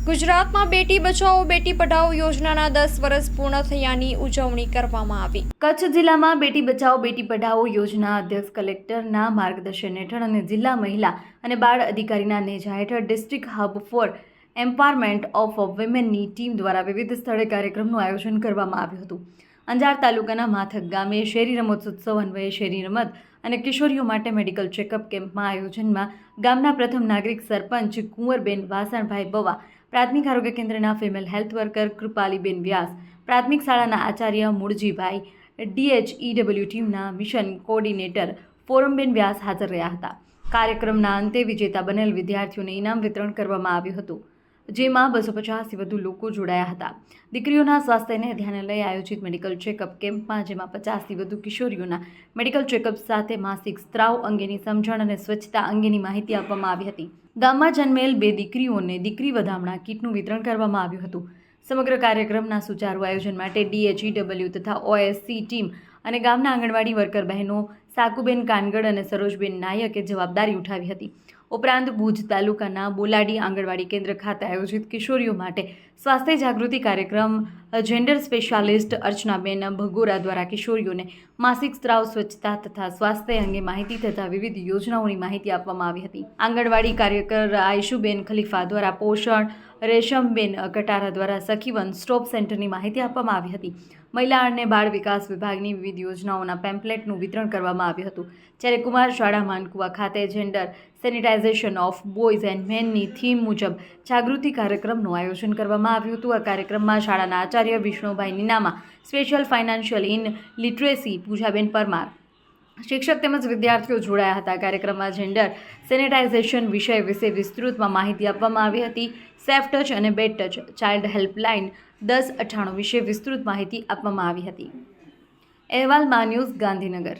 ગુજરાતમાં બેટી બચાવો બેટી પઢાઓ યોજનાના 10 વર્ષ પૂર્ણ થયાની ઉજવણી કરવામાં આવી। કચ્છ જિલ્લામાં બેટી બચાવો બેટી પઢાઓ યોજના અધ્યક્ષ કલેક્ટરના માર્ગદર્શન હેઠળ અને જિલ્લા મહિલા અને બાળ અધિકારીના નેજા હેઠળ district hub for empowerment of વિમેનની ટીમ દ્વારા વિવિધ સ્થળે કાર્યક્રમનું આયોજન કરવામાં આવ્યું હતું। અંજાર તાલુકાના માથક ગામે શેરી રમતોત્સવ અન્વયે શેરી રમત અને કિશોરીઓ માટે મેડિકલ ચેકઅપ કેમ્પમાં આયોજનમાં ગામના પ્રથમ નાગરિક સરપંચ કુંવરબેન વાસણભાઈ બવા, પ્રાથમિક આરોગ્ય કેન્દ્રના ફિમેલ હેલ્થ વર્કર કૃપાલીબેન વ્યાસ, પ્રાથમિક શાળાના આચાર્ય મૂળજીભાઈ, DHEW ટીમના મિશન કોઓર્ડિનેટર ફોરમબેન વ્યાસ હાજર રહ્યા હતા। કાર્યક્રમના અંતે વિજેતા બનેલ વિદ્યાર્થીઓને ઇનામ વિતરણ કરવામાં આવ્યું હતું, જેમાં 250થી વધુ લોકો જોડાયા હતા। દીકરીઓના સ્વાસ્થ્યને ધ્યાને લઈ આયોજિત મેડિકલ ચેકઅપ કેમ્પમાં જેમાં 50થી વધુ કિશોરીઓના મેડિકલ ચેકઅપ સાથે માસિક સ્ત્રાવ અંગેની સમજણ અને સ્વચ્છતા અંગેની માહિતી આપવામાં આવી હતી। ગામમાં જન્મેલ 2 દીકરીઓને દીકરી વધામણા કીટનું વિતરણ કરવામાં આવ્યું હતું। સમગ્ર કાર્યક્રમના સુચારુ આયોજન માટે DHEW તથા OSC ટીમ અને ગામના આંગણવાડી વર્કર બહેનો સાકુબેન કાનગડ અને સરોજબેન નાયકે જવાબદારી ઉઠાવી હતી। ઉપરાંત ભુજ તાલુકાના બોલાડી આંગણવાડી કેન્દ્ર ખાતે આયોજિત કિશોરીઓ માટે સ્વાસ્થ્ય જાગૃતિ કાર્યક્રમ જેન્ડર સ્પેશિયાલિસ્ટ અર્ચનાબેન ભગોરા દ્વારા કિશોરીઓને માસિક સ્ત્રાવ સ્વચ્છતા તથા સ્વાસ્થ્ય અંગે માહિતી તથા વિવિધ યોજનાઓની માહિતી આપવામાં આવી હતી। આંગણવાડી કાર્યકર આયશુબેન ખલીફા દ્વારા પોષણ, રેશમબેન કટારા દ્વારા સખી વન સ્ટોપ સેન્ટરની માહિતી આપવામાં આવી હતી। મહિલા અને બાળ વિકાસ વિભાગની વિવિધ યોજનાઓના પેમ્પલેટનું વિતરણ કરવામાં આવ્યું હતું। જ્યારે કુમાર શાળા માનકુવા ખાતે gender sanitization of boys and મેનની થીમ મુજબ જાગૃતિ કાર્યક્રમનું આયોજન કરવામાં આવ્યું હતું। આ કાર્યક્રમમાં શાળાના આચાર્ય Vishnubhai Ninama, special financial in literacy Poojaben Parmar, શિક્ષક તેમજ વિદ્યાર્થીઓ જોડાયા હતા। કાર્યક્રમમાં જેન્ડર સેનિટાઇઝેશન વિષય વિશે વિસ્તૃતમાં માહિતી આપવામાં આવી હતી। સેફ ટચ અને બેડ ટચ ચાઇલ્ડ હેલ્પલાઇન 1098 વિશે વિસ્તૃત માહિતી આપવામાં આવી હતી। અહેવાલ મા ન્યૂઝ, ગાંધીનગર।